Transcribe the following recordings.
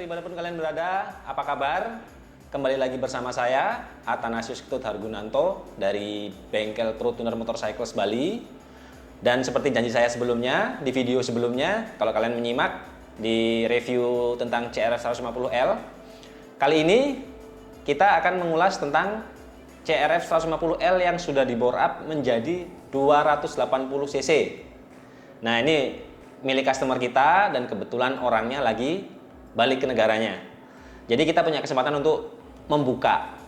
dimanapun kalian berada, apa kabar? Kembali lagi bersama saya, Athanasius Ketut Hargunanto dari Bengkel Pro Tuner Motorcycles Bali. Dan seperti janji saya sebelumnya, di video sebelumnya, kalau kalian menyimak di review tentang CRF 150L, kali ini kita akan mengulas tentang CRF 150L yang sudah di bore up menjadi 280 cc. Nah, ini milik customer kita dan kebetulan orangnya lagi balik ke negaranya. Jadi kita punya kesempatan untuk membuka.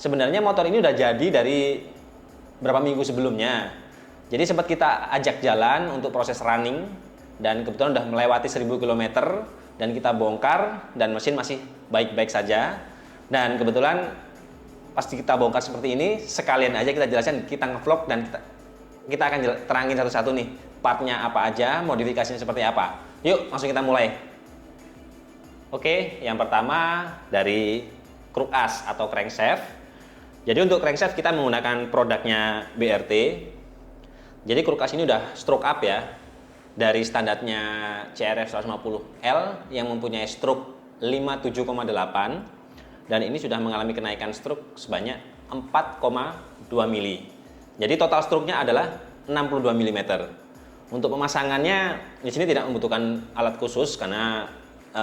Sebenarnya motor ini udah jadi dari berapa minggu sebelumnya. Jadi sempat kita ajak jalan untuk proses running dan kebetulan udah melewati 1000 km dan kita bongkar dan mesin masih baik-baik saja. Dan kebetulan pasti kita bongkar seperti ini, sekalian aja kita jelaskan, kita ngevlog dan kita akan terangin satu-satu nih partnya apa aja, modifikasinya seperti apa. Yuk langsung kita mulai. Oke, yang pertama dari kruk as atau crankshaft. Jadi untuk crankshaft kita menggunakan produknya BRT. Jadi kruk as ini udah stroke up ya. Dari standarnya CRF 150L yang mempunyai stroke 57,8 dan ini sudah mengalami kenaikan stroke sebanyak 4,2 mili. Jadi total stroke-nya adalah 62 mm. Untuk pemasangannya di sini tidak membutuhkan alat khusus karena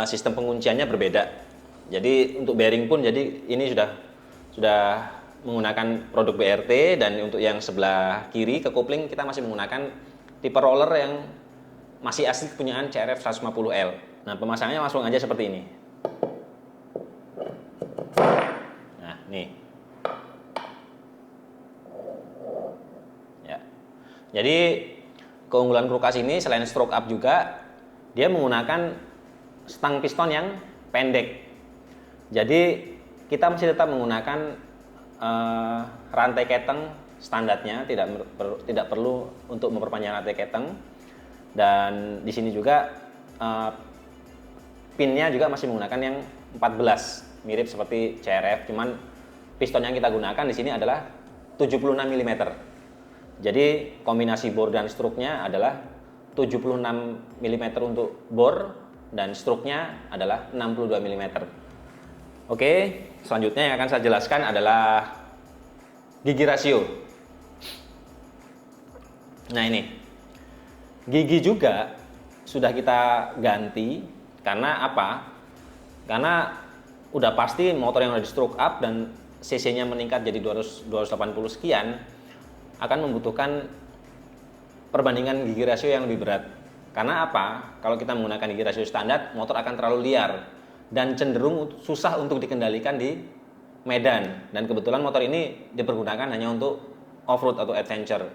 sistem pengunciannya berbeda. Jadi untuk bearing pun jadi ini sudah menggunakan produk BRT dan untuk yang sebelah kiri ke kopling kita masih menggunakan tipe roller yang masih asli kepunyaan CRF 150L. Nah, pemasangannya langsung aja seperti ini. Nah, nih. Ya. Jadi keunggulan kruk as ini selain stroke up juga dia menggunakan stang piston yang pendek. Jadi kita masih tetap menggunakan rantai keteng standarnya, tidak perlu untuk memperpanjang rantai keteng. Dan di sini juga pinnya juga masih menggunakan yang 14, mirip seperti CRF, cuman piston yang kita gunakan di sini adalah 76 mm. Jadi kombinasi bore dan stroke-nya adalah 76 mm untuk bore dan stroke-nya adalah 62 mm. Oke, selanjutnya yang akan saya jelaskan adalah gigi rasio. Nah, ini gigi juga sudah kita ganti karena apa? Karena udah pasti motor yang udah di stroke up dan cc-nya meningkat jadi 280 sekian akan membutuhkan perbandingan gigi rasio yang lebih berat. Karena apa? Kalau kita menggunakan gigi rasio standar, motor akan terlalu liar dan cenderung susah untuk dikendalikan di medan. Dan kebetulan motor ini dipergunakan hanya untuk off-road atau adventure.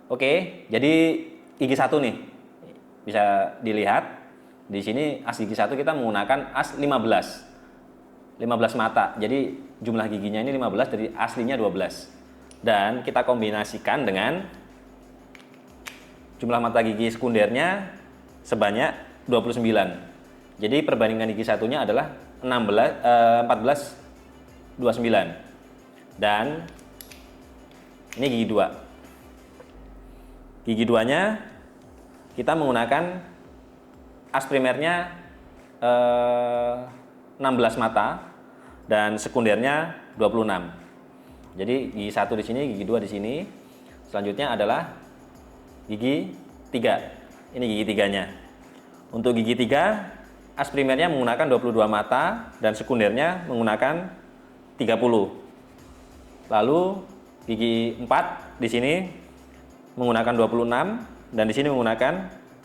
Oke, jadi gigi satu nih bisa dilihat di sini as gigi satu kita menggunakan as 15 mata. Jadi jumlah giginya ini 15 dari aslinya 12. Dan kita kombinasikan dengan jumlah mata gigi sekundernya sebanyak 29. Jadi perbandingan gigi satunya adalah 14 29. Dan ini gigi 2. Gigi 2-nya kita menggunakan as primernya 16 mata dan sekundernya 26. Jadi gigi 1 di sini, gigi 2 di sini. Selanjutnya adalah gigi 3. Ini gigi 3-nya. Untuk gigi 3 as primernya menggunakan 22 mata dan sekundernya menggunakan 30. Lalu gigi 4 di sini menggunakan 26 dan di sini menggunakan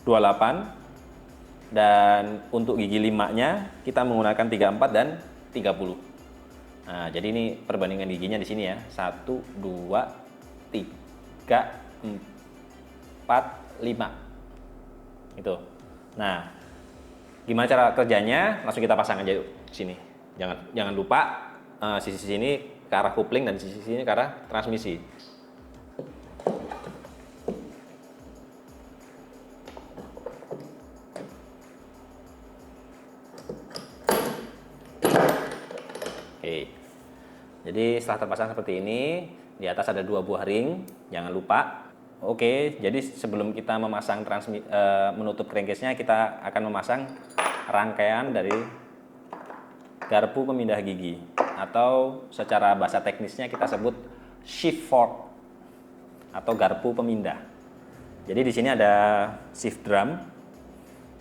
28. Dan untuk gigi 5-nya kita menggunakan 34 dan 30. Nah, jadi ini perbandingan giginya di sini ya. 1 2 3 4 5. Itu. Nah, gimana cara kerjanya? Langsung kita pasang aja yuk sini. Jangan lupa sisi sini ke arah kopling dan sisi sini ke arah transmisi. Oke. Jadi setelah terpasang seperti ini, di atas ada 2 buah ring, jangan lupa. Oke, jadi sebelum kita memasang menutup crankcase-nya, kita akan memasang rangkaian dari garpu pemindah gigi, atau secara bahasa teknisnya kita sebut shift fork atau garpu pemindah. Jadi di sini ada shift drum.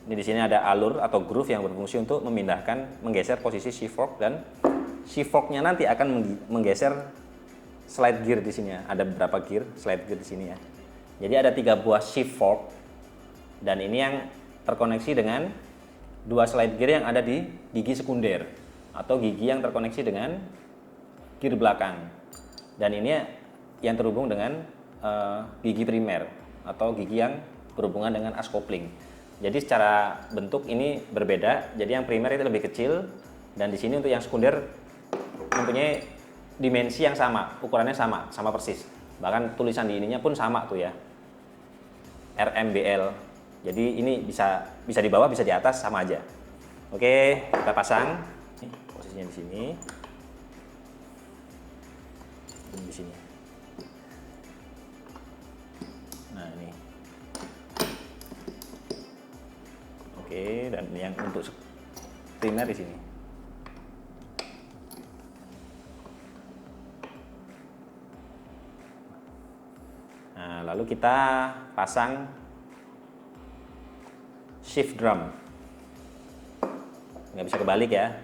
Ini di sini ada alur atau groove yang berfungsi untuk memindahkan, menggeser posisi shift fork, dan shift forknya nanti akan menggeser slide gear di sini ya. Ada beberapa gear, slide gear di sini ya. Jadi ada 3 buah shift fork, dan ini yang terkoneksi dengan 2 slide gear yang ada di gigi sekunder atau gigi yang terkoneksi dengan gear belakang. Dan ini yang terhubung dengan gigi primer atau gigi yang berhubungan dengan as coupling. Jadi secara bentuk ini berbeda. Jadi yang primer itu lebih kecil, dan di sini untuk yang sekunder mempunyai dimensi yang sama, ukurannya sama persis. Bahkan tulisan di ininya pun sama tuh ya, RMBL. Jadi ini bisa di bawah, bisa di atas, sama aja. Oke, kita pasang. Posisinya di sini. Di sini. Nah, ini. Oke, dan yang untuk primer di sini. Nah, lalu kita pasang shift drum. Nggak bisa kebalik ya.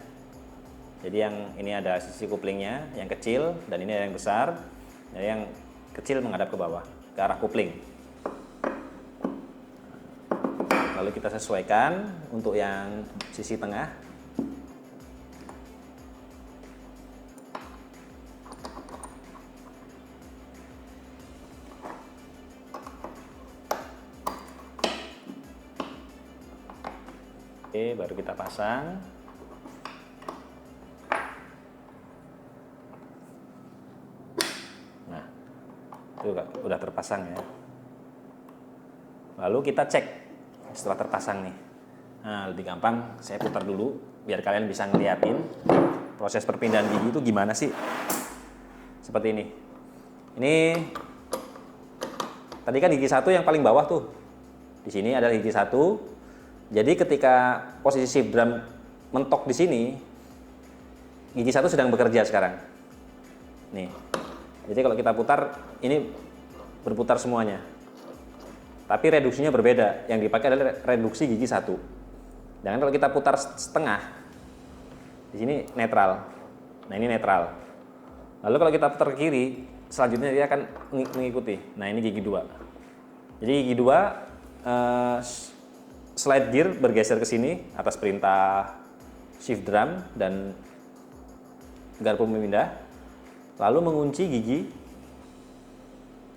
Jadi yang ini ada sisi couplingnya, yang kecil, dan ini ada yang besar. Jadi yang kecil menghadap ke bawah, ke arah coupling. Lalu kita sesuaikan untuk yang sisi tengah. Oke, baru kita pasang. Nah, itu udah terpasang ya. Lalu kita cek setelah terpasang nih. Nah, lebih gampang saya putar dulu biar kalian bisa ngeliatin proses perpindahan gigi itu gimana sih. Seperti ini. Ini tadi kan gigi 1 yang paling bawah tuh. Di sini ada gigi 1. Jadi ketika posisi shift drum mentok di sini, gigi 1 sedang bekerja sekarang. Nih. Jadi kalau kita putar, ini berputar semuanya. Tapi reduksinya berbeda. Yang dipakai adalah reduksi gigi 1. Dan kalau kita putar setengah, di sini netral. Nah, ini netral. Lalu kalau kita putar ke kiri, selanjutnya dia akan mengikuti. Nah, ini gigi 2. Jadi gigi 2 slide gear bergeser ke sini atas perintah shift drum dan garpu pemindah. Lalu mengunci gigi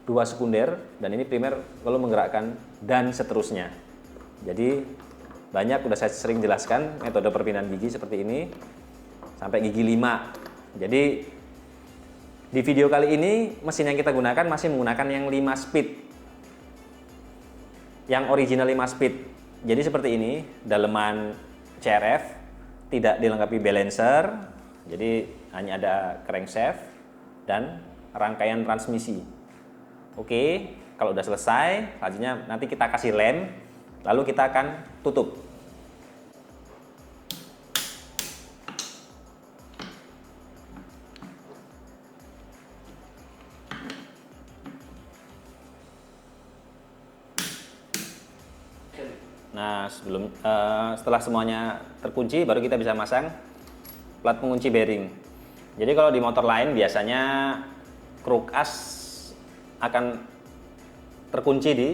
2 sekunder, dan ini primer lalu menggerakkan, dan seterusnya. Jadi banyak udah saya sering jelaskan metode perpindahan gigi seperti ini sampai gigi 5. Jadi di video kali ini mesin yang kita gunakan masih menggunakan yang 5 speed. Yang original 5 speed. Jadi seperti ini, daleman CRF, tidak dilengkapi balancer. Jadi hanya ada crankshaft dan rangkaian transmisi. Oke, kalau udah selesai, selanjutnya nanti kita kasih lem, lalu kita akan tutup. Nah, setelah semuanya terkunci, baru kita bisa masang plat pengunci bearing. Jadi kalau di motor lain biasanya kruk as akan terkunci di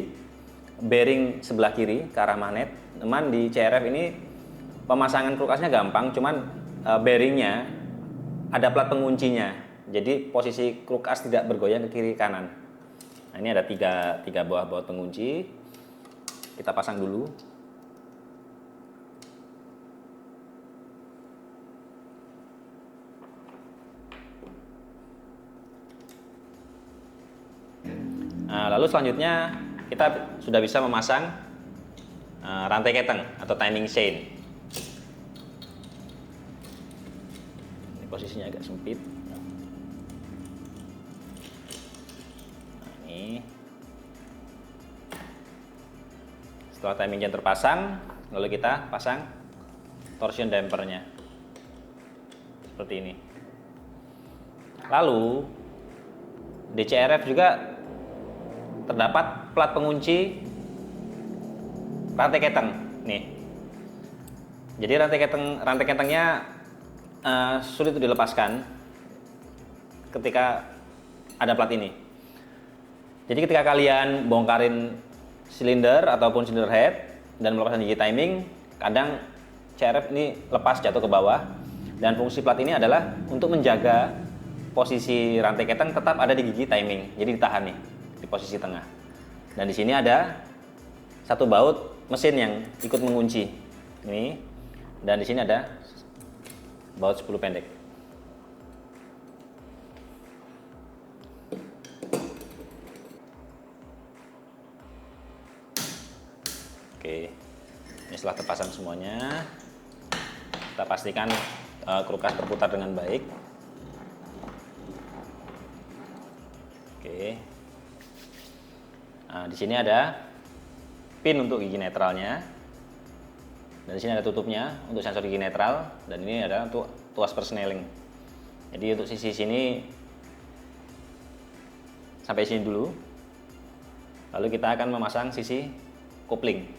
bearing sebelah kiri ke arah magnet. Teman di CRF ini pemasangan kruk asnya gampang, cuman bearingnya ada plat penguncinya. Jadi posisi kruk as tidak bergoyang ke kiri kanan. Nah, ini ada tiga buah baut pengunci. Kita pasang dulu. Nah, lalu selanjutnya kita sudah bisa memasang rantai keteng atau timing chain. Ini posisinya agak sempit. Nah, ini. Setelah timing chain terpasang, lalu kita pasang torsion dampernya. seperti ini. Lalu di CRF juga terdapat plat pengunci rantai keteng nih. Jadi rantai ketengnya sulit untuk dilepaskan ketika ada plat ini. Jadi ketika kalian bongkarin silinder ataupun cylinder head dan melepaskan gigi timing, kadang CRF ini lepas jatuh ke bawah, dan fungsi plat ini adalah untuk menjaga posisi rantai keteng tetap ada di gigi timing. Jadi ditahan nih di posisi tengah. Dan di sini ada satu baut mesin yang ikut mengunci ini, dan di sini ada baut 10 pendek. Oke, ini setelah terpasang semuanya, kita pastikan kerukas terputar dengan baik. Oke, nah di sini ada pin untuk gigi netralnya, dan di sini ada tutupnya untuk sensor gigi netral, dan ini adalah untuk tuas persneling. Jadi untuk sisi sini sampai sini dulu, lalu kita akan memasang sisi kopling.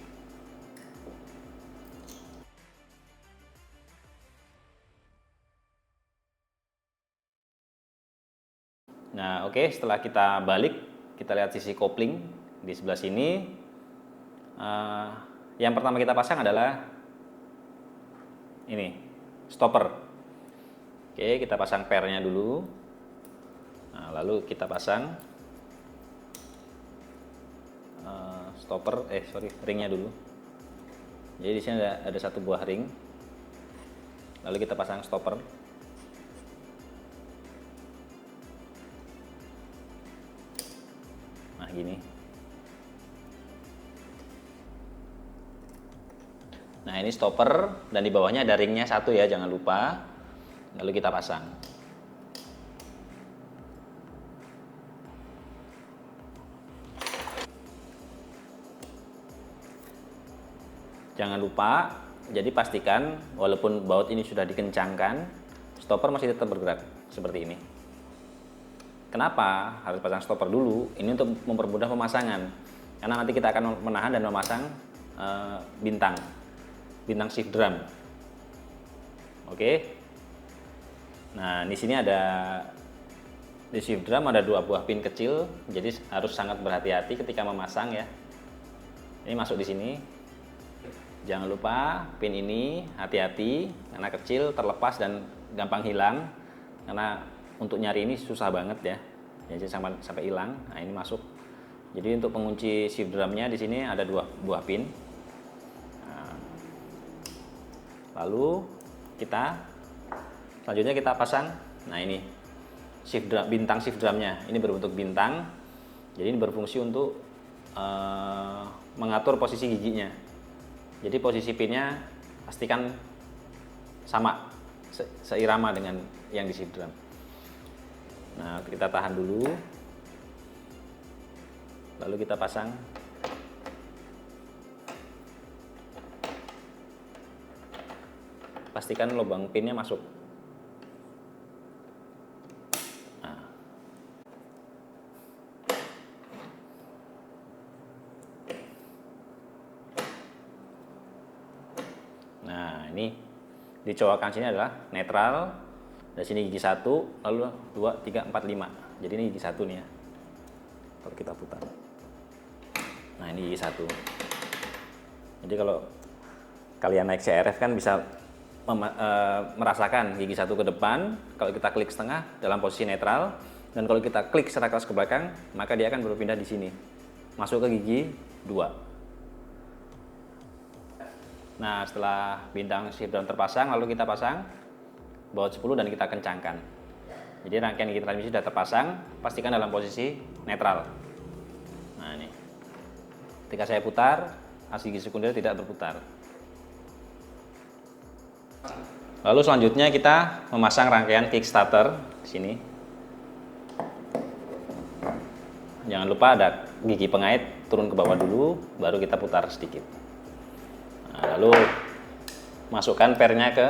Nah, oke, setelah kita balik, kita lihat sisi kopling di sebelah sini. Yang pertama kita pasang adalah ini, stopper. Oke, kita pasang pairnya dulu. Nah, lalu kita pasang ringnya dulu. Jadi di sini ada satu buah ring. Lalu kita pasang stopper. Nah, gini. Nah, ini stopper, dan di bawahnya ada ringnya satu ya, jangan lupa. Lalu kita pasang. Jangan lupa, jadi pastikan walaupun baut ini sudah dikencangkan, stopper masih tetap bergerak seperti ini. Kenapa harus pasang stopper dulu? Ini untuk mempermudah pemasangan, karena nanti kita akan menahan dan memasang bintang shift drum. Oke. Nah, di sini di shift drum ada 2 buah pin kecil, jadi harus sangat berhati-hati ketika memasang ya. Ini masuk di sini. Jangan lupa pin ini hati-hati karena kecil, terlepas dan gampang hilang. Karena untuk nyari ini susah banget ya. Jadi sampai hilang. Nah, ini masuk. Jadi untuk pengunci shift drumnya di sini ada 2 buah pin. Nah, lalu selanjutnya kita pasang. Nah, ini bintang shift drumnya. Ini berbentuk bintang. Jadi ini berfungsi untuk mengatur posisi giginya. Jadi posisi pinnya pastikan sama, seirama dengan yang di shift drum. Nah, kita tahan dulu. Lalu kita pasang. Pastikan lubang pinnya masuk. Nah, ini di colokan sini adalah netral, dari sini gigi 1, lalu 2, 3, 4, 5. Jadi ini gigi 1 nih ya. Kalau kita putar. Nah, ini gigi 1. Jadi kalau kalian naik CRF kan bisa merasakan gigi 1 ke depan, kalau kita klik setengah dalam posisi netral, dan kalau kita klik secara keras ke belakang, maka dia akan berpindah di sini, masuk ke gigi 2. Nah, setelah bintang shift drum terpasang, lalu kita pasang baut 10 dan kita kencangkan. Jadi rangkaian gigi transmisi sudah terpasang, pastikan dalam posisi netral. Nah, ini. Ketika saya putar, as gigi sekunder tidak berputar. Lalu selanjutnya kita memasang rangkaian kickstarter di sini. Jangan lupa ada gigi pengait turun ke bawah dulu, baru kita putar sedikit. Nah, lalu masukkan pernya ke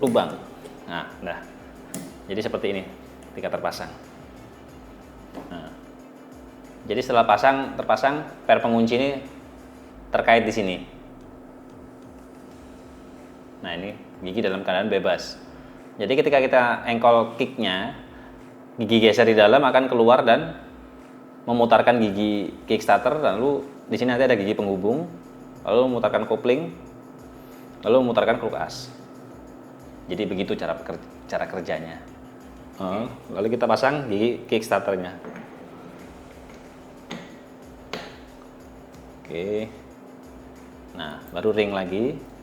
lubang. Nah, jadi seperti ini ketika terpasang. Nah, jadi setelah terpasang, per pengunci ini terkait di sini. Nah, ini gigi dalam keadaan bebas. Jadi ketika kita engkol kicknya, gigi geser di dalam akan keluar dan memutarkan gigi kickstarter, lalu di sini nanti ada gigi penghubung, lalu memutarkan kopling, lalu memutarkan kulkas. Jadi begitu cara kerjanya. Lalu kita pasang gigi kickstarternya. Oke. Nah, baru ring lagi.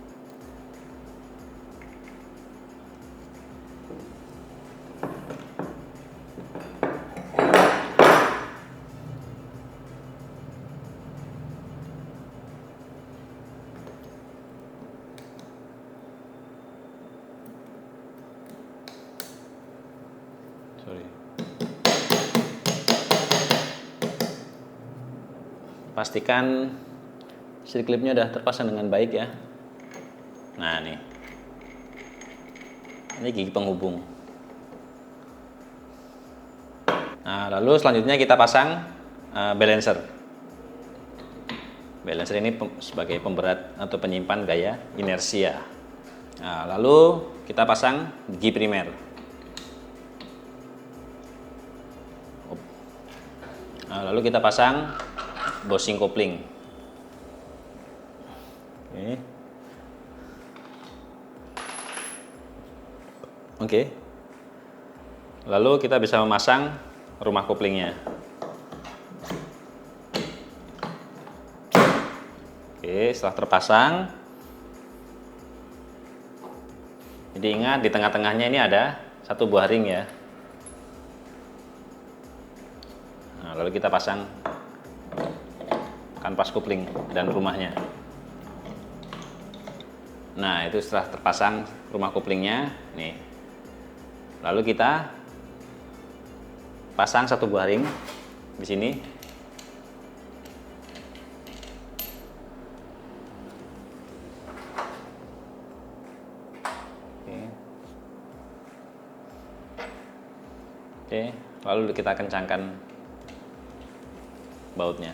Pastikan steel clipnya udah terpasang dengan baik ya. Nah, ini gigi penghubung. Nah, lalu selanjutnya kita pasang balancer. Balancer ini sebagai pemberat atau penyimpan gaya inersia. Nah, lalu kita pasang gigi primer. Nah, lalu kita pasang bushing kopling. Oke. Lalu kita bisa memasang rumah koplingnya. Oke, setelah terpasang, jadi ingat di tengah-tengahnya ini ada satu buah ring ya. Nah, lalu kita pasang kanvas kopling dan rumahnya. Nah, itu setelah terpasang rumah koplingnya, nih. Lalu kita pasang satu buah ring di sini. Oke, lalu kita kencangkan bautnya.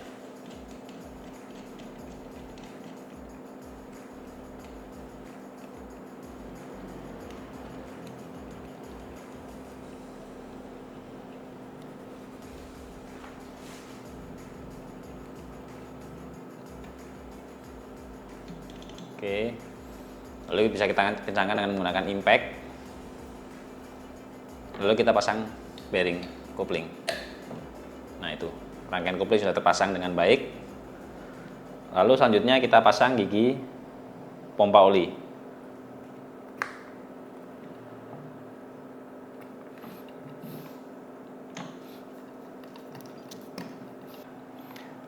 Oke, lalu bisa kita kencangkan dengan menggunakan impact. Lalu kita pasang bearing kopling. Nah, itu rangkaian kopling sudah terpasang dengan baik. Lalu selanjutnya kita pasang gigi pompa oli.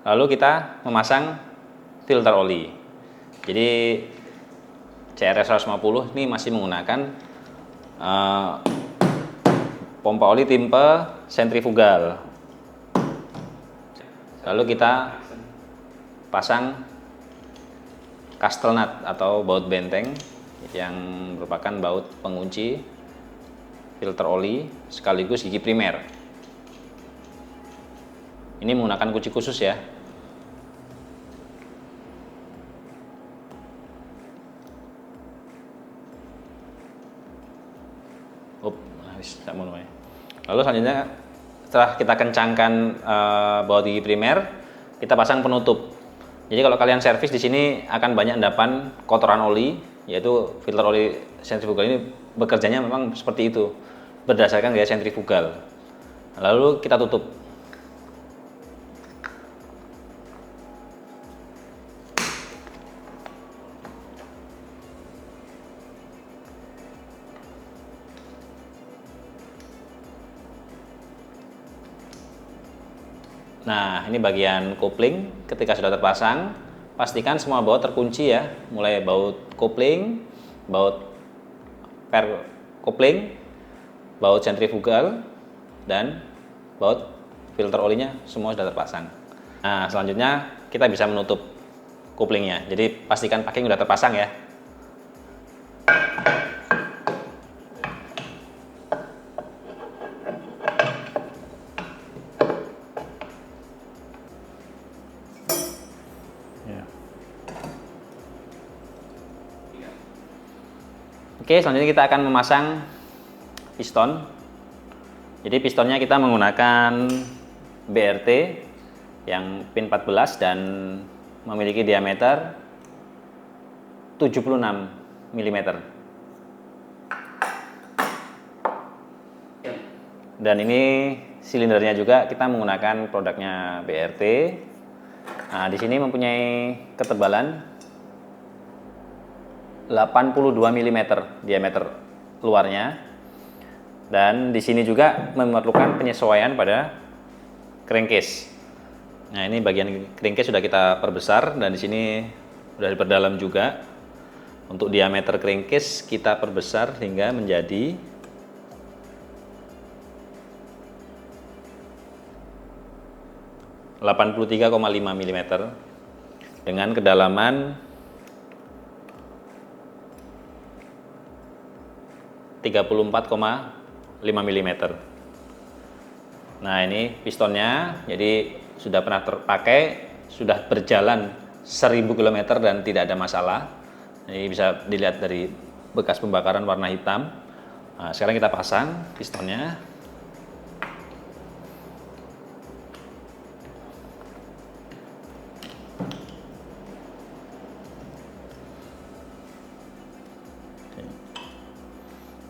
Lalu kita memasang filter oli. Jadi CRS 150 ini masih menggunakan pompa oli tipe sentrifugal. Lalu kita pasang castle nut atau baut benteng yang merupakan baut pengunci filter oli sekaligus gigi primer. Ini menggunakan kunci khusus ya. Lalu selanjutnya setelah kita kencangkan baut gigi primer, kita pasang penutup. Jadi kalau kalian servis di sini akan banyak endapan kotoran oli, yaitu filter oli sentrifugal ini bekerjanya memang seperti itu, berdasarkan gaya sentrifugal. Lalu kita tutup. Nah, ini bagian kopling. Ketika sudah terpasang, pastikan semua baut terkunci ya, mulai baut kopling, baut per kopling, baut sentrifugal, dan baut filter olinya semua sudah terpasang. Nah, selanjutnya kita bisa menutup koplingnya. Jadi pastikan packing sudah terpasang ya. Oke, selanjutnya kita akan memasang piston. Jadi pistonnya kita menggunakan BRT yang pin 14 dan memiliki diameter 76 mm. Dan ini silindernya juga kita menggunakan produknya BRT. Nah, di sini mempunyai ketebalan 82 mm diameter luarnya. Dan di sini juga memerlukan penyesuaian pada crankcase. Nah, ini bagian crankcase sudah kita perbesar dan di sini sudah diperdalam juga. Untuk diameter crankcase kita perbesar hingga menjadi 83,5 mm dengan kedalaman 34,5 mm. Nah, ini pistonnya jadi sudah pernah terpakai, sudah berjalan 1000 km dan tidak ada masalah. Ini bisa dilihat dari bekas pembakaran warna hitam. Nah, sekarang kita pasang pistonnya.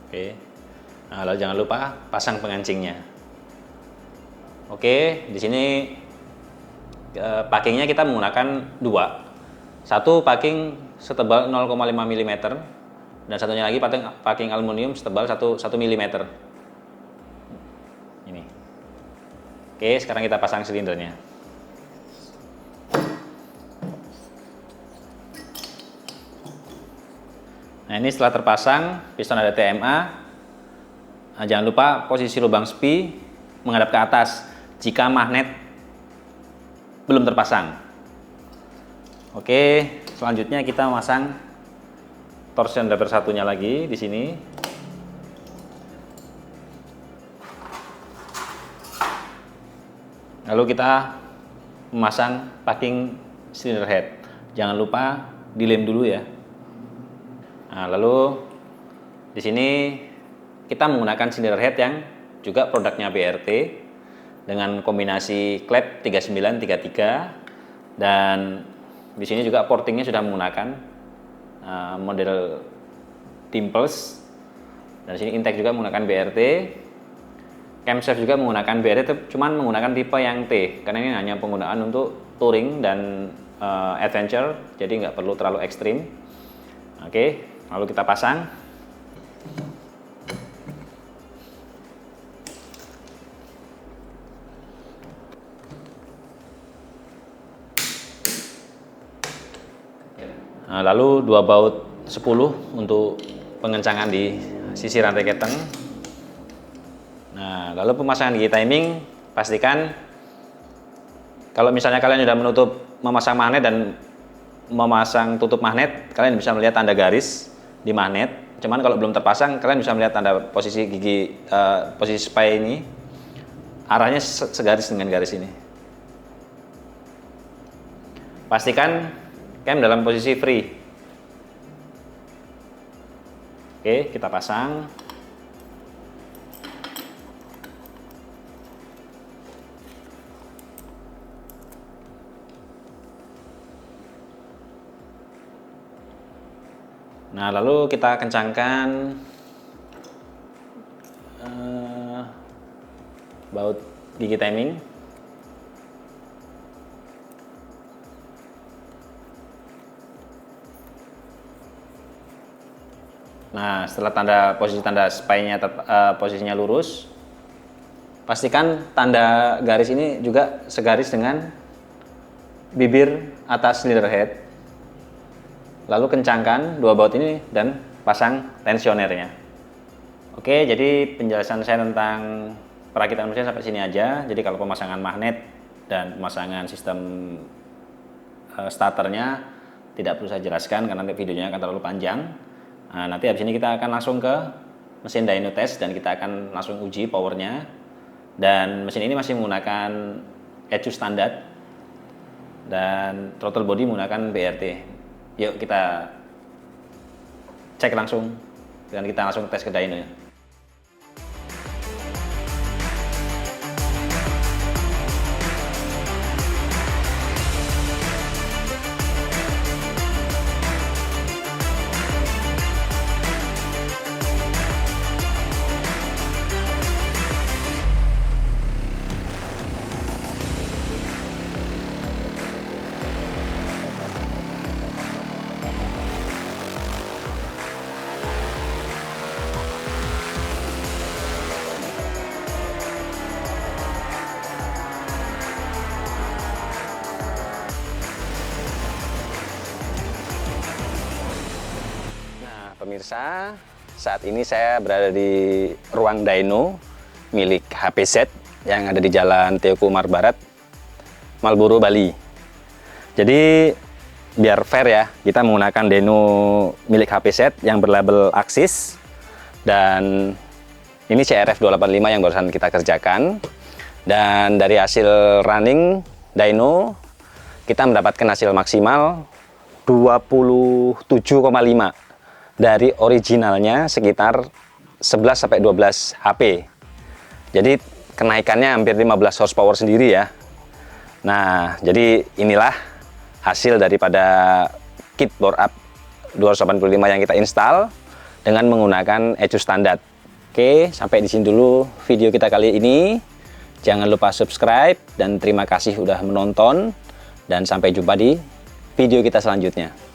Oke. Nah, lalu jangan lupa pasang pengancingnya. Oke, di sini packingnya kita menggunakan dua. Satu packing setebal 0,5 mm dan satunya lagi packing aluminium setebal 1 mm. Ini. Oke, sekarang kita pasang silindernya. Nah, ini setelah terpasang, piston ada TMA. Nah, jangan lupa posisi lubang spi menghadap ke atas jika magnet belum terpasang. Oke, selanjutnya kita memasang torsion driver satunya lagi di sini. Lalu kita memasang packing cylinder head. Jangan lupa dilem dulu ya. Nah, lalu di sini kita menggunakan cylinder head yang juga produknya BRT dengan kombinasi klep 3933 dan di sini juga portingnya sudah menggunakan model Dimples dan di sini intake juga menggunakan BRT. Camshaft juga menggunakan BRT, cuman menggunakan tipe yang T karena ini hanya penggunaan untuk touring dan adventure, jadi nggak perlu terlalu ekstrim. Oke. Lalu kita pasang. Nah, lalu 2 baut 10 untuk pengencangan di sisi rantai keteng. Nah, lalu pemasangan gigi timing, pastikan kalau misalnya kalian sudah memasang magnet dan memasang tutup magnet, kalian bisa melihat tanda garis di magnet. Cuman kalau belum terpasang, kalian bisa melihat tanda posisi gigi, posisi spy ini arahnya segaris dengan garis ini. Pastikan cam dalam posisi free. Oke, kita pasang. Nah, lalu kita kencangkan baut gigi timing. Nah, setelah posisi tanda spy-nya posisinya lurus, pastikan tanda garis ini juga segaris dengan bibir atas cylinder head. Lalu kencangkan 2 baut ini dan pasang tensionernya. Oke, jadi penjelasan saya tentang perakitan mesin sampai sini aja. Jadi kalau pemasangan magnet dan pemasangan sistem starternya tidak perlu saya jelaskan karena nanti videonya akan terlalu panjang. Nah, nanti habis ini kita akan langsung ke mesin dyno test dan kita akan langsung uji powernya. Dan mesin ini masih menggunakan ECU standar dan throttle body menggunakan BRT. Yuk kita cek langsung Dan kita langsung tes ke dyno ya. Pemirsa, saat ini saya berada di ruang dyno milik HPZ yang ada di Jalan Teoku Umar Barat, Marlboro, Bali. Jadi biar fair ya, kita menggunakan dyno milik HPZ yang berlabel Axis, dan ini CRF 285 yang barusan kita kerjakan. Dan dari hasil running dyno kita mendapatkan hasil maksimal 27,5 dari originalnya sekitar 11-12 HP. Jadi kenaikannya hampir 15 horsepower sendiri ya. Nah, jadi inilah hasil daripada kit bore up 285 yang kita install dengan menggunakan ECU standar. Oke, sampai di sini dulu video kita kali ini. Jangan lupa subscribe dan terima kasih udah menonton, dan sampai jumpa di video kita selanjutnya.